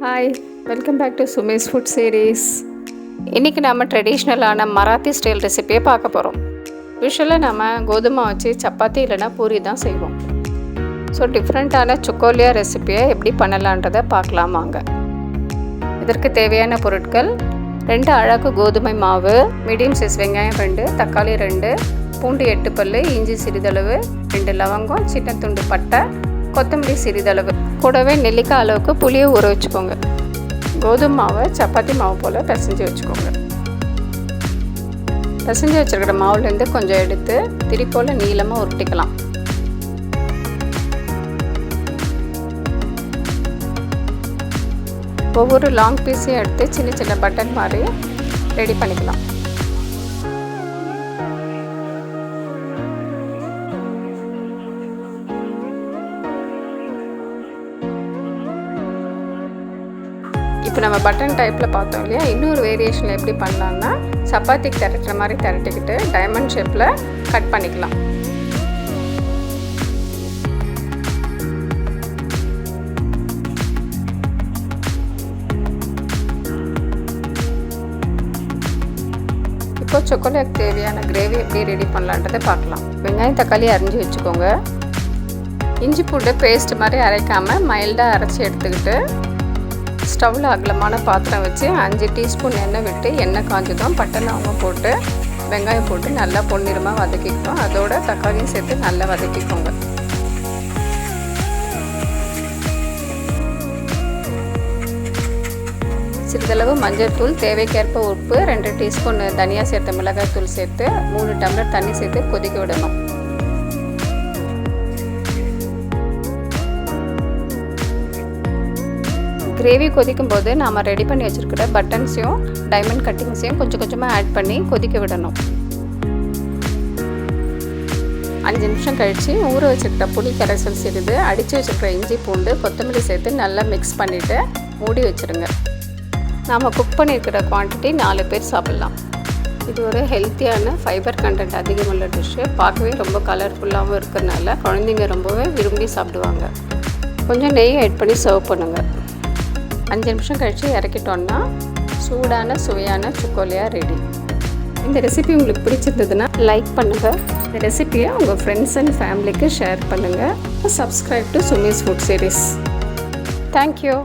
Hi, welcome back to Sumi's food series. இன்னைக்கு நாம ட்ரெடிஷ்னலான Marathi style ரெசிபியை பார்க்க போகிறோம். யூஸ்வலாக நம்ம கோதுமை வச்சு சப்பாத்தி இல்லைனா பூரி தான் செய்வோம். ஸோ டிஃப்ரெண்ட்டான சுக்கோலியா ரெசிபியை எப்படி பண்ணலான்றதை பார்க்கலாம் வாங்க. இதற்கு தேவையான பொருட்கள் 2 அழகு கோதுமை மாவு, மீடியம் சைஸ் வெங்காயம் 2, தக்காளி 2, பூண்டு 8 பல், இஞ்சி சிறிதளவு, 2 லவங்கம், சின்ன துண்டு பட்டை, கொத்தமல்லி சிறிதளவு, கூடவே நெல்லிக்காய் அளவுக்கு புளியை ஊற வச்சுக்கோங்க. கோதுமை மாவை சப்பாத்தி மாவு போல் பிசைஞ்சு வச்சுக்கோங்க. பிசைஞ்சு வச்சுருக்கிற மாவுலேருந்து கொஞ்சம் எடுத்து திரி போல் நீளமாக உருட்டிக்கலாம். ஒவ்வொரு லாங் பீஸையும் எடுத்து சின்ன சின்ன பட்டன் மாதிரி ரெடி பண்ணிக்கலாம். இப்போ நம்ம பட்டன் டைப்பில் பார்த்தோம் இல்லையா, இன்னொரு வேரியேஷனில் எப்படி பண்ணலான்னா சப்பாத்திக்கு திரட்டுற மாதிரி திரட்டிக்கிட்டு டைமண்ட் ஷேப்பில் கட் பண்ணிக்கலாம். இப்போ சொக்கோலியாக்கு தேவையான கிரேவி எப்படி ரெடி பண்ணலான்றதை பார்க்கலாம். வெங்காயம் தக்காளி அரிஞ்சு வச்சுக்கோங்க. இஞ்சி பூண்டு பேஸ்ட் மாதிரி அரைக்காமல் மைல்டாக அரைச்சி எடுத்துக்கிட்டு ஸ்டவ்வில் அகலமான பாத்திரம் வச்சு 5 டீஸ்பூன் எண்ணெய் விட்டு எண்ணெய் காஞ்சதும் பட்டை லவங்கம் போட்டு வெங்காயம் போட்டு நல்லா பொன்னிறமாக வதக்கிக்கிட்டோம். அதோட தக்காளியும் சேர்த்து நல்லா வதக்கிக்கோங்க. சிறிதளவு மஞ்சள் தூள், தேவைக்கேற்ப உப்பு, 2 டீஸ்பூன் தனியாக சேர்த்த மிளகாய் தூள் சேர்த்து 3 டம்ளர் தண்ணி சேர்த்து கொதிக்க விடணும். கிரேவி கொதிக்கும் போது நாம் ரெடி பண்ணி வச்சுருக்கிற பட்டன்ஸையும் டைமண்ட் கட்டிங்ஸையும் கொஞ்சம் கொஞ்சமாக ஆட் பண்ணி கொதிக்க விடணும். 5 நிமிஷம் கழித்து ஊற வச்சுருக்கிற புளி கரைசல் சிறிது, அடித்து வச்சுருக்கிற இஞ்சி பூண்டு கொத்தமல்லி சேர்த்து நல்லா மிக்ஸ் பண்ணிவிட்டு மூடி வச்சுருங்க. நாம் குக் பண்ணியிருக்கிற குவான்டிட்டி 4 பேர் சாப்பிட்லாம். இது ஒரு ஹெல்த்தியான ஃபைபர் கண்டென்ட் அதிகமுள்ள டிஷ்ஷு. பார்க்கவே ரொம்ப கலர்ஃபுல்லாகவும் இருக்கிறதுனால குழந்தைங்க ரொம்பவே விரும்பி சாப்பிடுவாங்க. கொஞ்சம் நெய் ஆட் பண்ணி சர்வ் பண்ணுங்கள். 5 நிமிஷம் கழித்து இறக்கிட்டோன்னா சூடான சுவையான சுக்கோலியா ரெடி. இந்த ரெசிபி உங்களுக்கு பிடிச்சிருந்ததுன்னா லைக் பண்ணுங்கள். இந்த ரெசிபியை உங்கள் ஃப்ரெண்ட்ஸ் அண்ட் ஃபேமிலிக்கு ஷேர் பண்ணுங்கள். Subscribe to Sumi's food series. Thank you.